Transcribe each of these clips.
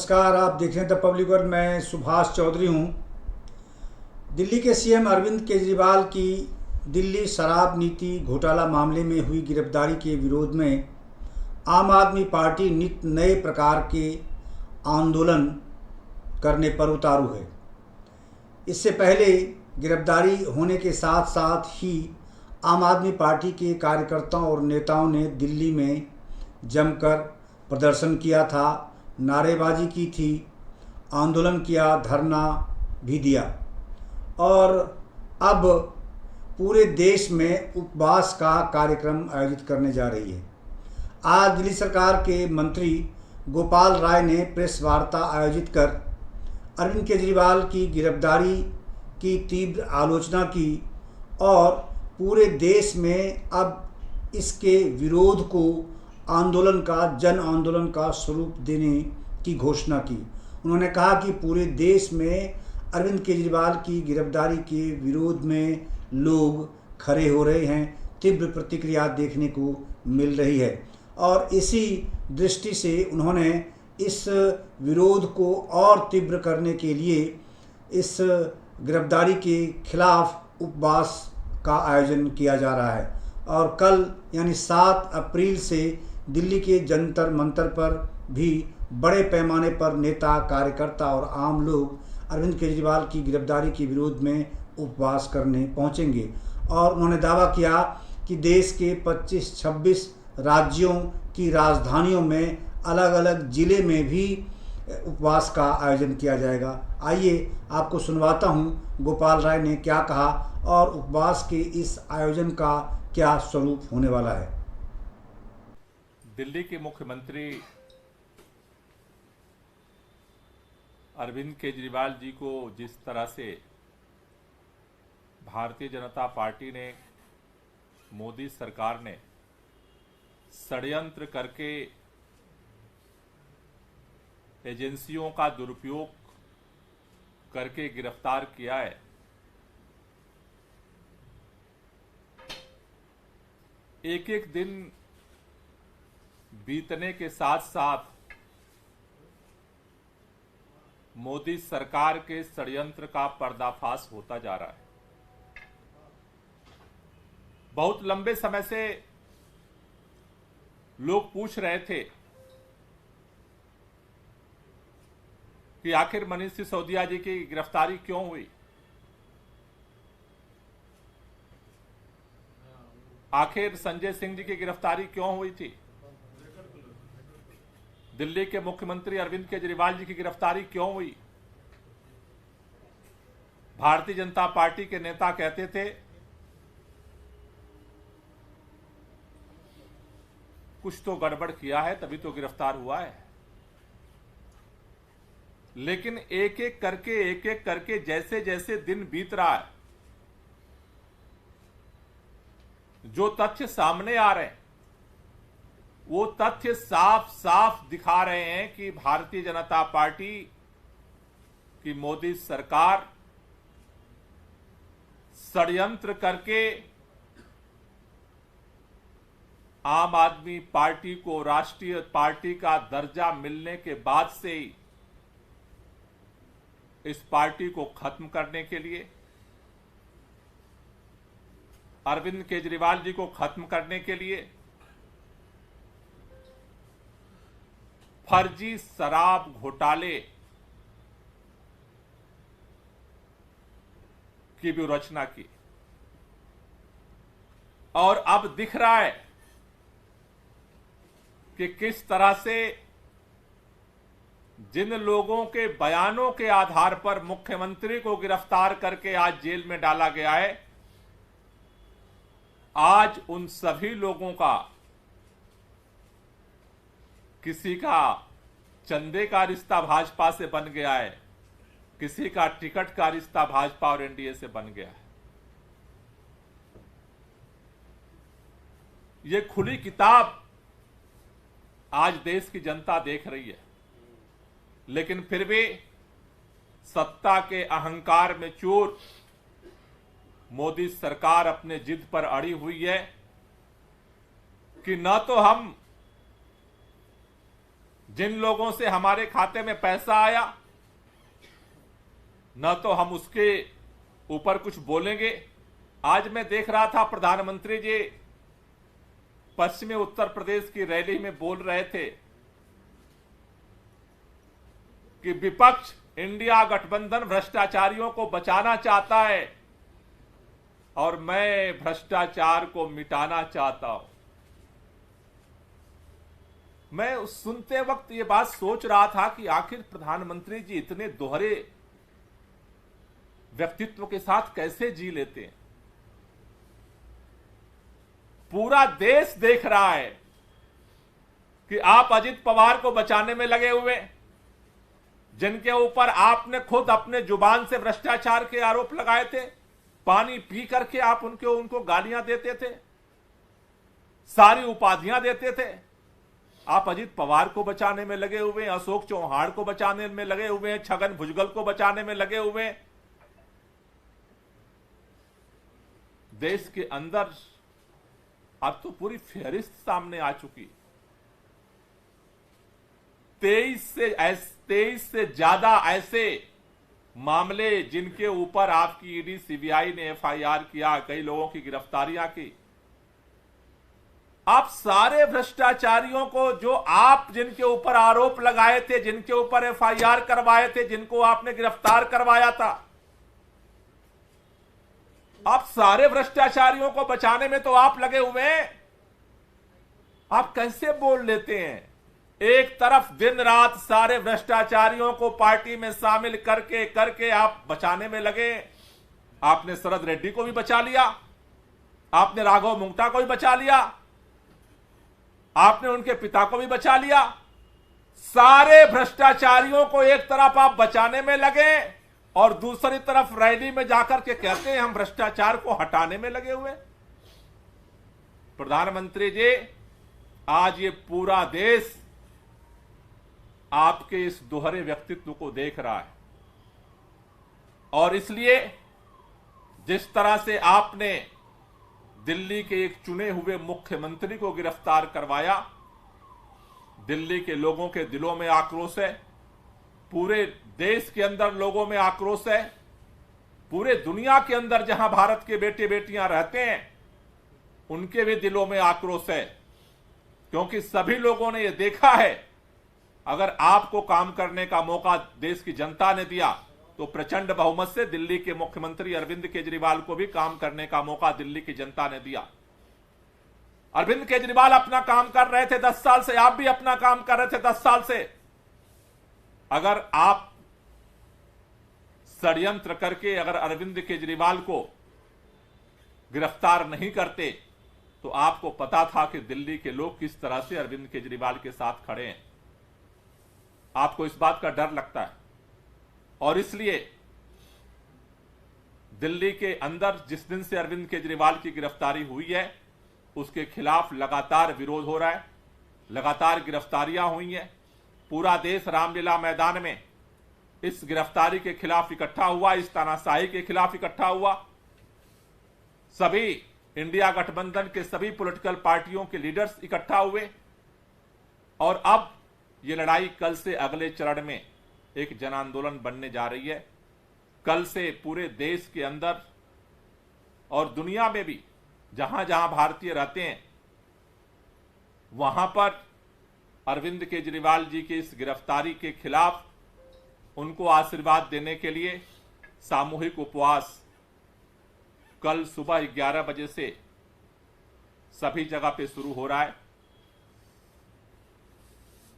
नमस्कार, आप देख रहे हैं द पब्लिक वर्ल्ड। मैं सुभाष चौधरी हूं। दिल्ली के सीएम अरविंद केजरीवाल की दिल्ली शराब नीति घोटाला मामले में हुई गिरफ्तारी के विरोध में आम आदमी पार्टी नित्य नए प्रकार के आंदोलन करने पर उतारू है। इससे पहले गिरफ्तारी होने के साथ साथ ही आम आदमी पार्टी के कार्यकर्ताओं और नेताओं ने दिल्ली में जमकर प्रदर्शन किया था, नारेबाजी की थी, आंदोलन किया, धरना भी दिया और अब पूरे देश में उपवास का कार्यक्रम आयोजित करने जा रही है। आज दिल्ली सरकार के मंत्री गोपाल राय ने प्रेस वार्ता आयोजित कर अरविंद केजरीवाल की गिरफ्तारी की तीव्र आलोचना की और पूरे देश में अब इसके विरोध को आंदोलन का, जन आंदोलन का स्वरूप देने की घोषणा की। उन्होंने कहा कि पूरे देश में अरविंद केजरीवाल की गिरफ्तारी के विरोध में लोग खड़े हो रहे हैं, तीव्र प्रतिक्रिया देखने को मिल रही है और इसी दृष्टि से उन्होंने इस विरोध को और तीव्र करने के लिए इस गिरफ्तारी के खिलाफ उपवास का आयोजन किया जा रहा है और कल यानी 7 अप्रैल से दिल्ली के जंतर मंतर पर भी बड़े पैमाने पर नेता, कार्यकर्ता और आम लोग अरविंद केजरीवाल की गिरफ्तारी के विरोध में उपवास करने पहुंचेंगे। और उन्होंने दावा किया कि देश के 25-26 राज्यों की राजधानियों में अलग अलग ज़िले में भी उपवास का आयोजन किया जाएगा। आइए आपको सुनवाता हूं गोपाल राय ने क्या कहा और उपवास के इस आयोजन का क्या स्वरूप होने वाला है। दिल्ली के मुख्यमंत्री अरविंद केजरीवाल जी को जिस तरह से भारतीय जनता पार्टी ने, मोदी सरकार ने षड्यंत्र करके एजेंसियों का दुरुपयोग करके गिरफ्तार किया है, एक एक दिन बीतने के साथ साथ मोदी सरकार के षड्यंत्र का पर्दाफाश होता जा रहा है। बहुत लंबे समय से लोग पूछ रहे थे कि आखिर मनीष सिसोदिया जी की गिरफ्तारी क्यों हुई, आखिर संजय सिंह जी की गिरफ्तारी क्यों हुई थी, दिल्ली के मुख्यमंत्री अरविंद केजरीवाल जी की गिरफ्तारी क्यों हुई। भारतीय जनता पार्टी के नेता कहते थे कुछ तो गड़बड़ किया है तभी तो गिरफ्तार हुआ है, लेकिन एक एक करके जैसे जैसे दिन बीत रहा है, जो तथ्य सामने आ रहे हैं वो तथ्य साफ साफ दिखा रहे हैं कि भारतीय जनता पार्टी की मोदी सरकार षड्यंत्र करके आम आदमी पार्टी को राष्ट्रीय पार्टी का दर्जा मिलने के बाद से ही इस पार्टी को खत्म करने के लिए, अरविंद केजरीवाल जी को खत्म करने के लिए फर्जी शराब घोटाले की भी रचना की और अब दिख रहा है कि किस तरह से जिन लोगों के बयानों के आधार पर मुख्यमंत्री को गिरफ्तार करके आज जेल में डाला गया है, आज उन सभी लोगों का किसी का चंदे का रिश्ता भाजपा से बन गया है, किसी का टिकट का रिश्ता भाजपा और एनडीए से बन गया है। ये खुली किताब आज देश की जनता देख रही है, लेकिन फिर भी सत्ता के अहंकार में चूर मोदी सरकार अपने जिद पर अड़ी हुई है कि न तो हम जिन लोगों से हमारे खाते में पैसा आया, न तो हम उसके ऊपर कुछ बोलेंगे। आज मैं देख रहा था प्रधानमंत्री जी पश्चिमी उत्तर प्रदेश की रैली में बोल रहे थे कि विपक्ष इंडिया गठबंधन भ्रष्टाचारियों को बचाना चाहता है और मैं भ्रष्टाचार को मिटाना चाहता हूं। मैं सुनते वक्त ये बात सोच रहा था कि आखिर प्रधानमंत्री जी इतने दोहरे व्यक्तित्व के साथ कैसे जी लेते हैं। पूरा देश देख रहा है कि आप अजित पवार को बचाने में लगे हुए, जिनके ऊपर आपने खुद अपने जुबान से भ्रष्टाचार के आरोप लगाए थे। पानी पी करके आप उनको गालियां देते थे, सारी उपाधियां देते थे। आप अजित पवार को बचाने में लगे हुए, अशोक चौहान को बचाने में लगे हुए, छगन भुजबल को बचाने में लगे हुए। देश के अंदर अब तो पूरी फेहरिस्त सामने आ चुकी। 23 से ज्यादा ऐसे मामले जिनके ऊपर आपकी ईडी सीबीआई ने एफआईआर किया, कई लोगों की गिरफ्तारियां की। आप सारे भ्रष्टाचारियों को, जो आप जिनके ऊपर आरोप लगाए थे, जिनके ऊपर एफआईआर करवाए थे, जिनको आपने गिरफ्तार करवाया था, आप सारे भ्रष्टाचारियों को बचाने में तो आप लगे हुए हैं। आप कैसे बोल लेते हैं? एक तरफ दिन रात सारे भ्रष्टाचारियों को पार्टी में शामिल करके आप बचाने में लगे। आपने शरद रेड्डी को भी बचा लिया, आपने राघव मुंगटा को भी बचा लिया, आपने उनके पिता को भी बचा लिया। सारे भ्रष्टाचारियों को एक तरफ आप बचाने में लगे और दूसरी तरफ रैली में जाकर के कहते हैं हम भ्रष्टाचार को हटाने में लगे हुए। प्रधानमंत्री जी, आज ये पूरा देश आपके इस दोहरे व्यक्तित्व को देख रहा है और इसलिए जिस तरह से आपने दिल्ली के एक चुने हुए मुख्यमंत्री को गिरफ्तार करवाया, दिल्ली के लोगों के दिलों में आक्रोश है, पूरे देश के अंदर लोगों में आक्रोश है, पूरे दुनिया के अंदर जहां भारत के बेटे बेटियां रहते हैं उनके भी दिलों में आक्रोश है। क्योंकि सभी लोगों ने यह देखा है, अगर आपको काम करने का मौका देश की जनता ने दिया तो प्रचंड बहुमत से दिल्ली के मुख्यमंत्री अरविंद केजरीवाल को भी काम करने का मौका दिल्ली की जनता ने दिया। अरविंद केजरीवाल अपना काम कर रहे थे 10 साल से, आप भी अपना काम कर रहे थे 10 साल से। अगर आप षड्यंत्र करके अगर अरविंद केजरीवाल को गिरफ्तार नहीं करते तो आपको पता था कि दिल्ली के लोग किस तरह से अरविंद केजरीवाल के साथ खड़े हैं। आपको इस बात का डर लगता है और इसलिए दिल्ली के अंदर जिस दिन से अरविंद केजरीवाल की गिरफ्तारी हुई है उसके खिलाफ लगातार विरोध हो रहा है, लगातार गिरफ्तारियां हुई हैं। पूरा देश रामलीला मैदान में इस गिरफ्तारी के खिलाफ इकट्ठा हुआ, इस तानाशाही के खिलाफ इकट्ठा हुआ। सभी इंडिया गठबंधन के सभी पॉलिटिकल पार्टियों के लीडर्स इकट्ठा हुए और अब यह लड़ाई कल से अगले चरण में एक जन आंदोलन बनने जा रही है। कल से पूरे देश के अंदर और दुनिया में भी जहां जहां भारतीय रहते हैं वहां पर अरविंद केजरीवाल जी की इस गिरफ्तारी के खिलाफ उनको आशीर्वाद देने के लिए सामूहिक उपवास कल सुबह 11 बजे से सभी जगह पे शुरू हो रहा है।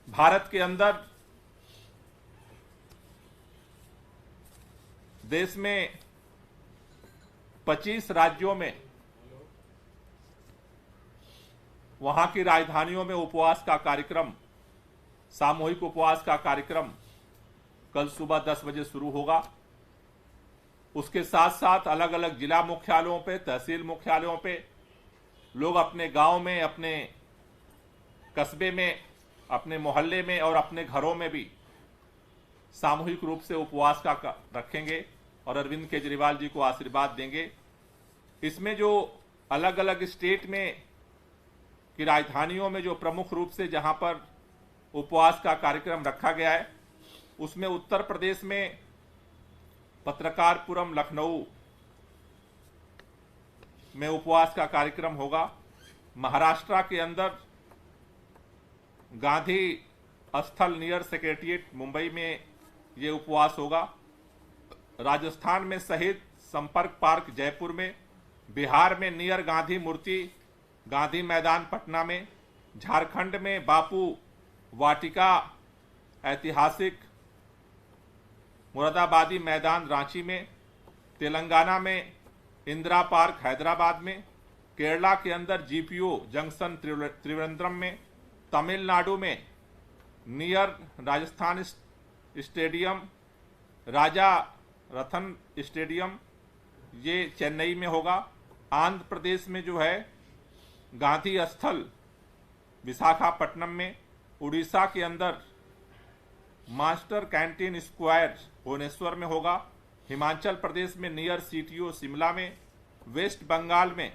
भारत के अंदर देश में 25 राज्यों में वहां की राजधानियों में उपवास का कार्यक्रम, सामूहिक उपवास का कार्यक्रम कल सुबह 10 बजे शुरू होगा। उसके साथ साथ अलग अलग जिला मुख्यालयों पे, तहसील मुख्यालयों पे लोग अपने गांव में, अपने कस्बे में, अपने मोहल्ले में और अपने घरों में भी सामूहिक रूप से उपवास का रखेंगे और अरविंद केजरीवाल जी को आशीर्वाद देंगे। इसमें जो अलग अलग स्टेट में की राजधानियों में जो प्रमुख रूप से जहां पर उपवास का कार्यक्रम रखा गया है। उसमें उत्तर प्रदेश में पत्रकारपुरम लखनऊ में उपवास का कार्यक्रम होगा। महाराष्ट्र के अंदर गांधी स्थल नियर सेक्रेटरिएट मुंबई में ये उपवास होगा। राजस्थान में शहीद संपर्क पार्क जयपुर में, बिहार में नियर गांधी मूर्ति गांधी मैदान पटना में, झारखंड में बापू वाटिका ऐतिहासिक मुरादाबादी मैदान रांची में, तेलंगाना में इंदिरा पार्क हैदराबाद में, केरला के अंदर जीपीओ जंक्शन त्रिवेंद्रम में, तमिलनाडु में नियर राजस्थान स्टेडियम राजा रतन स्टेडियम ये चेन्नई में होगा। आंध्र प्रदेश में जो है गांधी स्थल विशाखापट्टनम में, उड़ीसा के अंदर मास्टर कैंटीन स्क्वायर भुवनेश्वर में होगा। हिमाचल प्रदेश में नियर सीटीओ शिमला में, वेस्ट बंगाल में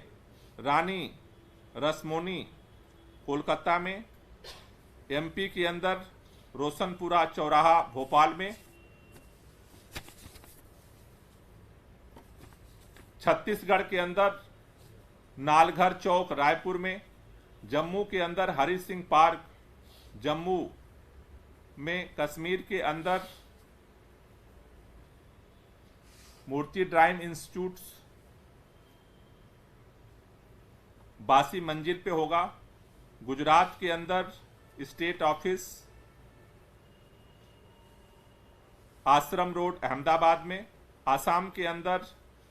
रानी रसमोनी कोलकाता में, एमपी के अंदर रोशनपुरा चौराहा भोपाल में, छत्तीसगढ़ के अंदर नालघर चौक रायपुर में, जम्मू के अंदर हरि सिंह पार्क जम्मू में, कश्मीर के अंदर मूर्ति ड्राइव इंस्टीट्यूट बासी मंजिल पे होगा। गुजरात के अंदर स्टेट ऑफिस आश्रम रोड अहमदाबाद में, आसाम के अंदर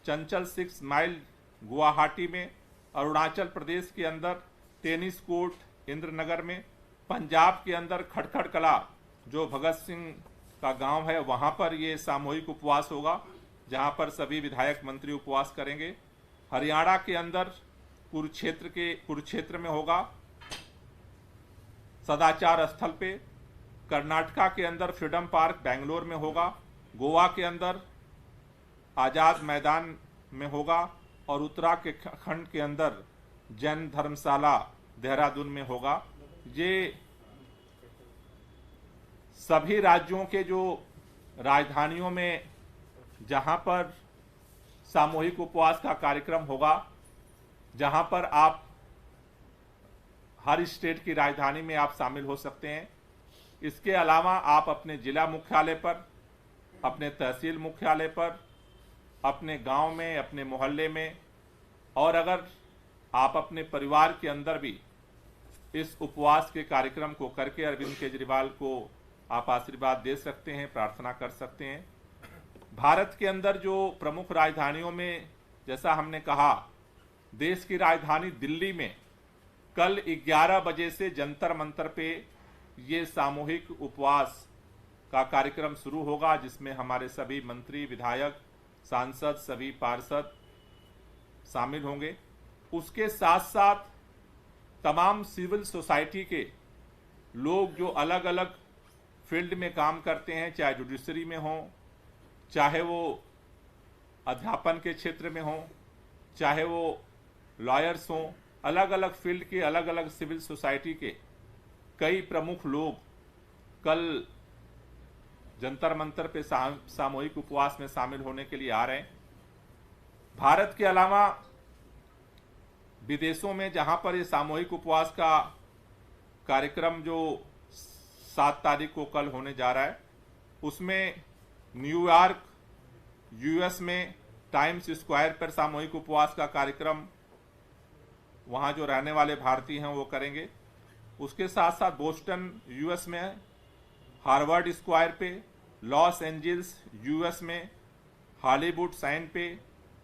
चंचल 6 माइल गुवाहाटी में, अरुणाचल प्रदेश के अंदर टेनिस कोर्ट इंद्रनगर में, पंजाब के अंदर खटखड़ कला जो भगत सिंह का गांव है वहां पर ये सामूहिक उपवास होगा, जहां पर सभी विधायक मंत्री उपवास करेंगे। हरियाणा के अंदर कुरुक्षेत्र में होगा सदाचार स्थल पे, कर्नाटका के अंदर फ्रीडम पार्क बेंगलोर में होगा, गोवा के अंदर आजाद मैदान में होगा और उत्तराखंड के अंदर जैन धर्मशाला देहरादून में होगा। ये सभी राज्यों के जो राजधानियों में जहां पर सामूहिक उपवास का कार्यक्रम होगा, जहां पर आप हर स्टेट की राजधानी में आप शामिल हो सकते हैं। इसके अलावा आप अपने जिला मुख्यालय पर, अपने तहसील मुख्यालय पर, अपने गांव में, अपने मोहल्ले में, और अगर आप अपने परिवार के अंदर भी इस उपवास के कार्यक्रम को करके अरविंद केजरीवाल को आप आशीर्वाद दे सकते हैं, प्रार्थना कर सकते हैं। भारत के अंदर जो प्रमुख राजधानियों में, जैसा हमने कहा, देश की राजधानी दिल्ली में कल 11 बजे से जंतर मंतर पे ये सामूहिक उपवास का कार्यक्रम शुरू होगा, जिसमें हमारे सभी मंत्री, विधायक, सांसद, सभी पार्षद शामिल होंगे। उसके साथ साथ तमाम सिविल सोसाइटी के लोग जो अलग अलग फील्ड में काम करते हैं, चाहे जुडिशरी में हो, चाहे वो अध्यापन के क्षेत्र में हो, चाहे वो लॉयर्स हों, अलग अलग फील्ड के अलग अलग सिविल सोसाइटी के कई प्रमुख लोग कल जंतर मंतर पे सामूहिक उपवास में शामिल होने के लिए आ रहे हैं। भारत के अलावा विदेशों में जहां पर ये सामूहिक उपवास का कार्यक्रम जो 7 तारीख को कल होने जा रहा है, उसमें न्यूयॉर्क यूएस में टाइम्स स्क्वायर पर सामूहिक उपवास का कार्यक्रम वहां जो रहने वाले भारतीय हैं वो करेंगे। उसके साथ साथ बोस्टन यूएस में, हार्वर्ड स्क्वायर पे, लॉस एंजल्स यूएस में, हॉलीवुड साइन पे,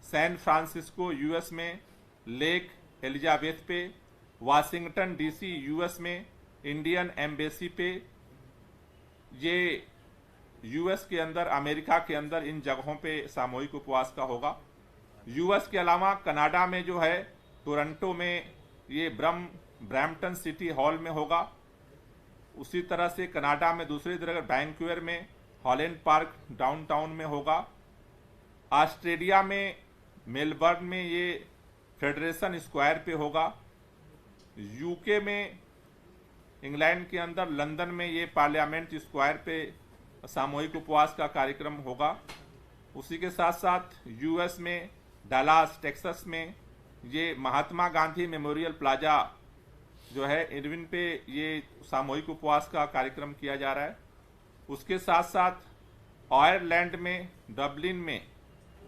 सैन फ्रांसिस्को यूएस में, लेक एलिजाबेथ पे, वाशिंगटन डीसी यूएस में, इंडियन एम्बेसी पे, ये यूएस के अंदर, अमेरिका के अंदर इन जगहों पे सामूहिक उपवास का होगा। यूएस के अलावा कनाडा में जो है टोरंटो में ये ब्रैम्पटन सिटी हॉल में होगा। उसी तरह से कनाडा में दूसरी जगह वैंकूवर में हॉलैंड पार्क डाउनटाउन में होगा। ऑस्ट्रेलिया में मेलबर्न में ये फेडरेशन स्क्वायर पे होगा। यूके में इंग्लैंड के अंदर लंदन में ये पार्लियामेंट स्क्वायर पे सामूहिक उपवास का कार्यक्रम होगा। उसी के साथ साथ यूएस में डलास टेक्सास में ये महात्मा गांधी मेमोरियल प्लाजा जो है इरविन पे ये सामूहिक उपवास का कार्यक्रम किया जा रहा है। उसके साथ साथ आयरलैंड में डबलिन में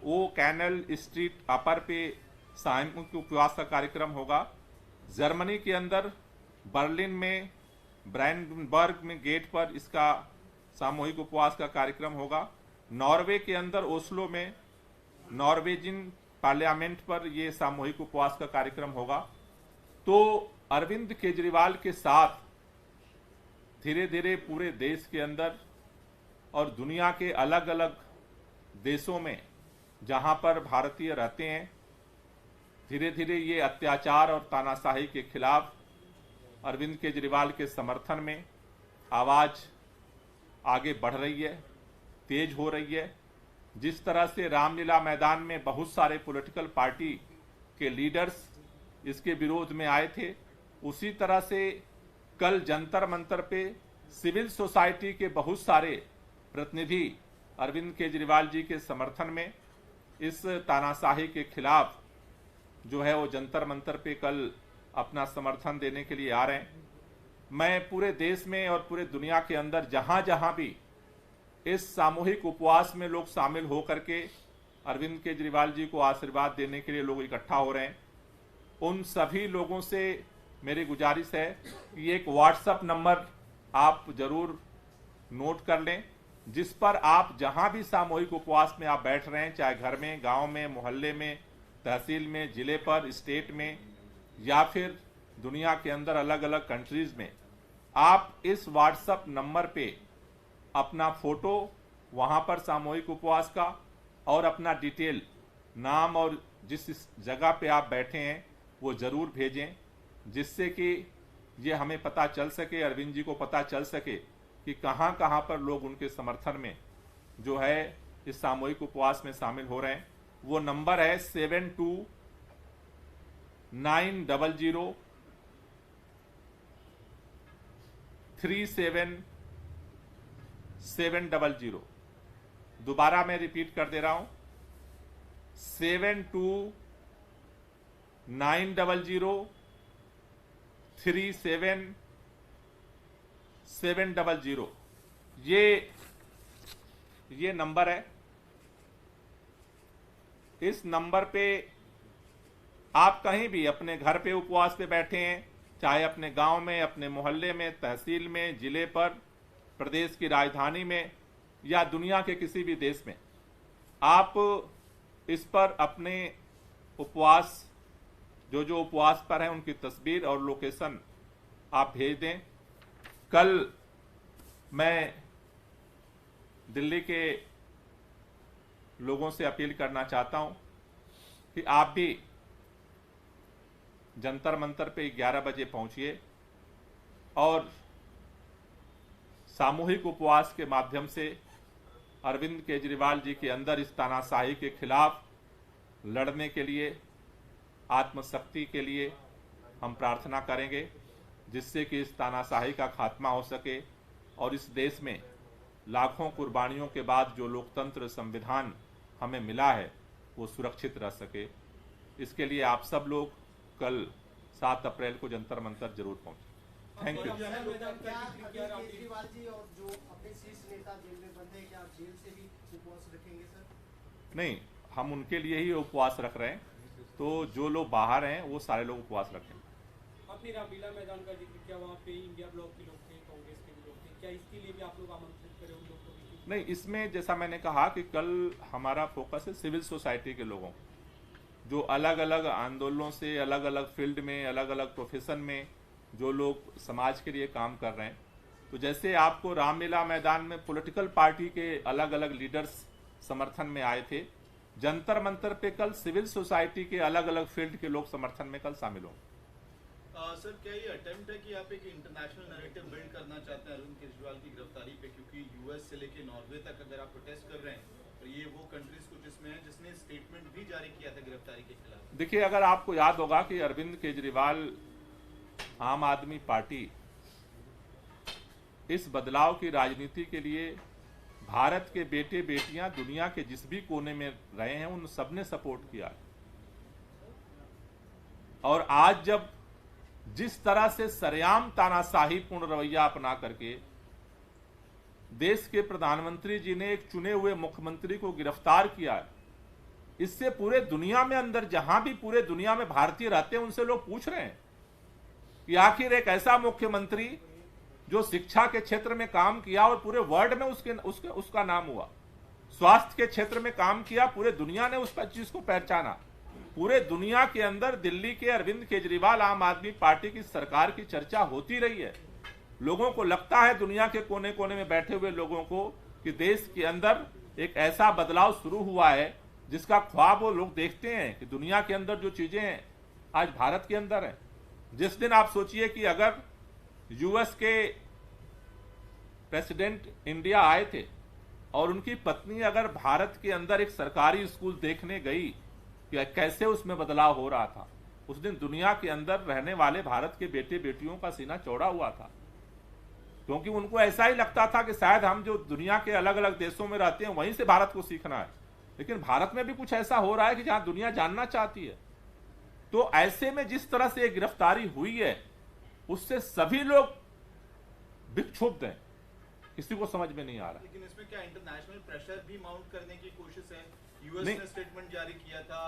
ओ कैनल स्ट्रीट अपर पे सामूहिक उपवास का कार्यक्रम होगा। जर्मनी के अंदर बर्लिन में ब्रांडनबर्ग में गेट पर इसका सामूहिक उपवास का कार्यक्रम होगा। नॉर्वे के अंदर ओस्लो में नॉर्वेजियन पार्लियामेंट पर यह सामूहिक उपवास का कार्यक्रम होगा। तो अरविंद केजरीवाल के साथ धीरे धीरे पूरे देश के अंदर और दुनिया के अलग अलग देशों में जहां पर भारतीय रहते हैं, धीरे धीरे ये अत्याचार और तानाशाही के खिलाफ अरविंद केजरीवाल के समर्थन में आवाज आगे बढ़ रही है, तेज हो रही है। जिस तरह से रामलीला मैदान में बहुत सारे पॉलिटिकल पार्टी के लीडर्स इसके विरोध में आए थे, उसी तरह से कल जंतर मंतर पे सिविल सोसाइटी के बहुत सारे प्रतिनिधि अरविंद केजरीवाल जी के समर्थन में इस तानाशाही के खिलाफ जो है वो जंतर मंतर पे कल अपना समर्थन देने के लिए आ रहे हैं। मैं पूरे देश में और पूरे दुनिया के अंदर जहां जहां भी इस सामूहिक उपवास में लोग शामिल होकर के अरविंद केजरीवाल जी को आशीर्वाद देने के लिए लोग इकट्ठा हो रहे हैं, उन सभी लोगों से मेरी गुजारिश है कि एक व्हाट्सएप नंबर आप जरूर नोट कर लें, जिस पर आप जहां भी सामूहिक उपवास में आप बैठ रहे हैं, चाहे घर में, गांव में, मोहल्ले में, तहसील में, जिले पर, स्टेट में या फिर दुनिया के अंदर अलग अलग कंट्रीज में, आप इस व्हाट्सएप नंबर पे अपना फोटो वहां पर सामूहिक उपवास का और अपना डिटेल, नाम और जिस जगह पे आप बैठे हैं वो जरूर भेजें, जिससे कि ये हमें पता चल सके, अरविंद जी को पता चल सके कि कहां कहां पर लोग उनके समर्थन में जो है इस सामूहिक उपवास में शामिल हो रहे हैं। वो नंबर है 72903770। दोबारा मैं रिपीट कर दे रहा हूं, 72903770। ये नंबर है। इस नंबर पे आप कहीं भी अपने घर पे उपवास पे बैठे हैं, चाहे अपने गांव में, अपने मोहल्ले में, तहसील में, जिले पर, प्रदेश की राजधानी में या दुनिया के किसी भी देश में, आप इस पर अपने उपवास जो उपवास पर हैं उनकी तस्वीर और लोकेशन आप भेज दें। कल मैं दिल्ली के लोगों से अपील करना चाहता हूं कि आप भी जंतर मंतर पे 11 बजे पहुंचिए और सामूहिक उपवास के माध्यम से अरविंद केजरीवाल जी के अंदर इस तानाशाही के खिलाफ लड़ने के लिए, आत्मशक्ति के लिए हम प्रार्थना करेंगे, जिससे कि इस तानाशाही का खात्मा हो सके और इस देश में लाखों कुर्बानियों के बाद जो लोकतंत्र संविधान हमें मिला है वो सुरक्षित रह सके। इसके लिए आप सब लोग कल 7 अप्रैल को जंतर मंतर जरूर पहुंचे। Thank you. केजरीवाल जी और जो अपने शीर्ष नेता जेल में बंद हैं, क्या आप जेल से भी उपवास रखेंगे सर? नहीं, हम उनके लिए ही उपवास रख रहे हैं, तो जो लोग बाहर हैं वो सारे लोग उपवास रखें। आपने रामलीला मैदान का जिक्र किया, वहाँ पे इंडिया ब्लॉक के लोग थे, कांग्रेस के भी लोग थे, क्या इसके लिए भी आप लोग आमंत्रित करें उन लोगों को? नहीं, इसमें जैसा मैंने कहा कि कल हमारा फोकस है सिविल सोसाइटी के लोगों, जो अलग अलग आंदोलनों से, अलग अलग फील्ड में, अलग अलग प्रोफेशन में जो लोग समाज के लिए काम कर रहे हैं। तो जैसे आपको रामलीला मैदान में पॉलिटिकल पार्टी के अलग अलग लीडर्स समर्थन में आए थे, जंतर मंतर पे कल सिविल सोसाइटी के अलग अलग फील्ड के लोग समर्थन में कल शामिल होंगे। सर, क्या ये अटेम्प्ट है कि आप एक इंटरनेशनल नैरेटिव बिल्ड करना चाहते हैं अरविंद केजरीवाल की गिरफ्तारी पे, क्योंकि यूएस से लेके नॉर्वे तक अगर आप प्रोटेस्ट कर रहे हैं तो ये वो कंट्रीज कुछ इसमें हैं जिसने स्टेटमेंट भी जारी किया था गिरफ्तारी के खिलाफ। देखिए, अगर आपको याद होगा कि अरविंद केजरीवाल आम आदमी पार्टी इस बदलाव की राजनीति के लिए भारत के बेटे बेटियां दुनिया के जिस भी कोने में रहे हैं उन सब ने सपोर्ट किया। और आज जब जिस तरह से सरेआम तानाशाही पूर्ण रवैया अपना करके देश के प्रधानमंत्री जी ने एक चुने हुए मुख्यमंत्री को गिरफ्तार किया है, इससे पूरे दुनिया में अंदर जहां भी पूरे दुनिया में भारतीय रहते हैं उनसे लोग पूछ रहे हैं कि आखिर एक ऐसा मुख्यमंत्री जो शिक्षा के क्षेत्र में काम किया और पूरे वर्ल्ड में उसका नाम हुआ, स्वास्थ्य के क्षेत्र में काम किया, पूरे दुनिया ने उस चीज को पहचाना। पूरे दुनिया के अंदर दिल्ली के अरविंद केजरीवाल आम आदमी पार्टी की सरकार की चर्चा होती रही है। लोगों को लगता है, दुनिया के कोने कोने में बैठे हुए लोगों को, कि देश के अंदर एक ऐसा बदलाव शुरू हुआ है जिसका ख्वाब वो लोग देखते हैं कि दुनिया के अंदर जो चीजें हैं आज भारत के अंदर है। जिस दिन आप सोचिए कि अगर यूएस के प्रेसिडेंट इंडिया आए थे और उनकी पत्नी अगर भारत के अंदर एक सरकारी स्कूल देखने गई कि कैसे उसमें बदलाव हो रहा था, उस दिन दुनिया के अंदर रहने वाले भारत के बेटे बेटियों का सीना चौड़ा हुआ था, क्योंकि उनको ऐसा ही लगता था कि शायद हम जो दुनिया के अलग अलग देशों में रहते हैं वहीं से भारत को सीखना है, लेकिन भारत में भी कुछ ऐसा हो रहा है कि जहां दुनिया जानना चाहती है। तो ऐसे में जिस तरह से गिरफ्तारी हुई है उससे सभी लोग विक्षुब्ध हैं, किसी को समझ में नहीं आ रहा। लेकिन इसमें क्या इंटरनेशनल प्रेशर भी माउंट करने की कोशिश है? यूएस नहीं। ने स्टेटमेंट जारी किया था,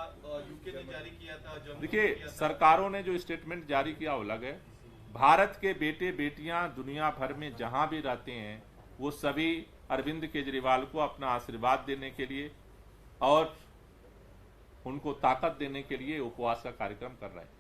यूके ने जारी किया था, जर्मनी ने देखिए, किया था। सरकारों ने जो स्टेटमेंट जारी किया वो अलग है। भारत के बेटे बेटियां दुनिया भर में जहां भी रहते हैं वो सभी अरविंद केजरीवाल को अपना आशीर्वाद देने के लिए और उनको ताकत देने के लिए उपवास का कार्यक्रम कर रहे हैं।